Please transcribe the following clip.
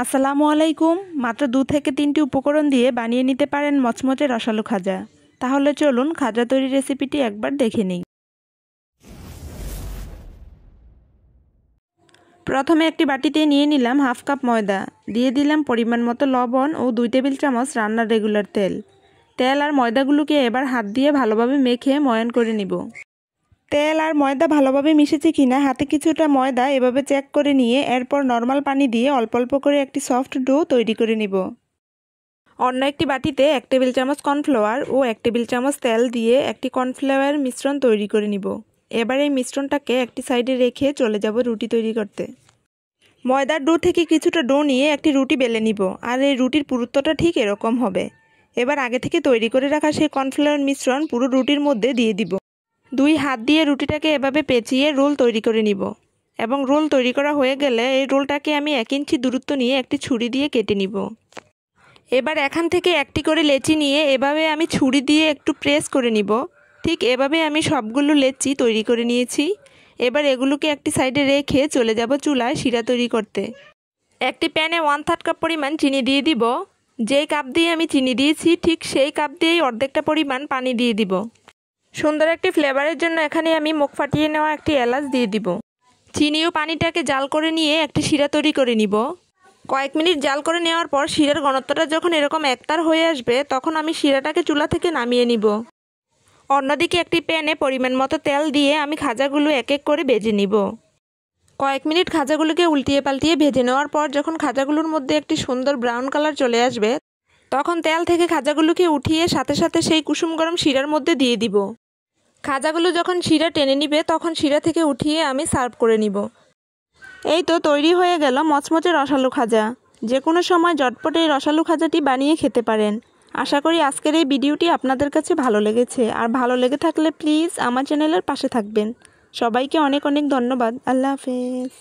আসসালামু আলাইকুম। মাত্র 2 থেকে 3টি উপকরণ দিয়ে বানিয়ে নিতে পারেন মচমচে রসালো খাজা। তাহলে চলুন খাজা তৈরির রেসিপিটি একবার দেখে নিই। প্রথমে একটি বাটিতে নিয়ে নিলাম হাফ কাপ ময়দা, দিয়ে দিলাম পরিমাণ মতো লবণ ও 2 টেবিল চামচ রান্নার রেগুলার তেল। তেল আর ময়দাগুলোকে এবার হাত দিয়ে ভালোভাবে মেখে ময়ান করে নিব। তেল আর ময়দা ভালোভাবে মিশেছে কিনা হাতে কিছুটা ময়দা এভাবে চেক করে নিয়ে এরপর নর্মাল পানি দিয়ে অল্প অল্প করে একটি সফট ডো তৈরি করে নিব। অন্য একটি বাটিতে 1 টেবিল চামচ কর্নফ্লাওয়ার ও 1 টেবিল চামচ তেল দিয়ে একটি কর্নফ্লাওয়ার মিশ্রণ তৈরি করে নিব। এবার এই মিশ্রণটাকে একটি সাইডে রেখে চলে যাব রুটি তৈরি করতে। ময়দার ডো থেকে কিছুটা ডো নিয়ে একটি রুটি বেলে নিব, আর এই রুটির পুরুত্বটা ঠিক এরকম হবে। এবার আগে থেকে তৈরি করে রাখা সেই কর্নফ্লাওয়ার মিশ্রণ পুরো রুটির মধ্যে দিয়ে দিব। 2 হাত দিয়ে রুটিটাকে এভাবে পেঁচিয়ে রোল তৈরি করে নিব, এবং রোল তৈরি করা হয়ে গেলে এই রোলটাকে আমি 1 ইঞ্চি দূরত্ব নিয়ে একটি ছুরি দিয়ে কেটে নিব। এবার এখান থেকে একটি করে লেচি নিয়ে এভাবে আমি ছুরি দিয়ে একটু প্রেস করে নিব। ঠিক এভাবে আমি সবগুলো লেচি তৈরি করে নিয়েছি। এবার এগুলোকে একটি সাইডে রেখে চলে যাব চুলায় শিরা তৈরি করতে। একটি প্যানে 1/3 কাপ পরিমাণ চিনি দিয়ে দিব। যেই কাপ দিয়ে আমি চিনি দিয়েছি ঠিক সেই কাপ দিয়েই অর্ধেকটা পরিমাণ পানি দিয়ে দিব। সুন্দর একটি ফ্লেভারের জন্য এখানে আমি মুখ ফাটিয়ে নেওয়া একটি এলাচ দিয়ে দিব। চিনি ও পানিটাকে জাল করে নিয়ে একটি শিরা তৈরি করে নিব। কয়েক মিনিট জাল করে নেওয়ার পর শিরার ঘনত্বটা যখন এরকম একতার হয়ে আসবে তখন আমি শিরাটাকে চুলা থেকে নামিয়ে নিব। অন্যদিকে একটি প্যানে পরিমাণ মতো তেল দিয়ে আমি খাজাগুলো এক এক করে ভেজে নিব। কয়েক মিনিট খাজাগুলোকে উল্টিয়ে পাল্টিয়ে ভেজে নেওয়ার পর যখন খাজাগুলোর মধ্যে একটি সুন্দর ব্রাউন কালার চলে আসবে তখন তেল থেকে খাজাগুলোকে উঠিয়ে সাথে সাথে সেই কুসুম গরম শিরার মধ্যে দিয়ে দিব। খাজাগুলো যখন শিরা টেনে নিবে তখন শিরা থেকে উঠিয়ে আমি সার্ভ করে নিব। এই তো তৈরি হয়ে গেল মচমচে রসালো খাজা। যে কোনো সময় ঝটপট এই রসালো খাজাটি বানিয়ে খেতে পারেন। আশা করি আজকের এই ভিডিওটি আপনাদের কাছে ভালো লেগেছে, আর ভালো লেগে থাকলে প্লিজ আমার চ্যানেলের পাশে থাকবেন। সবাইকে অনেক অনেক ধন্যবাদ। আল্লাহ হাফেজ।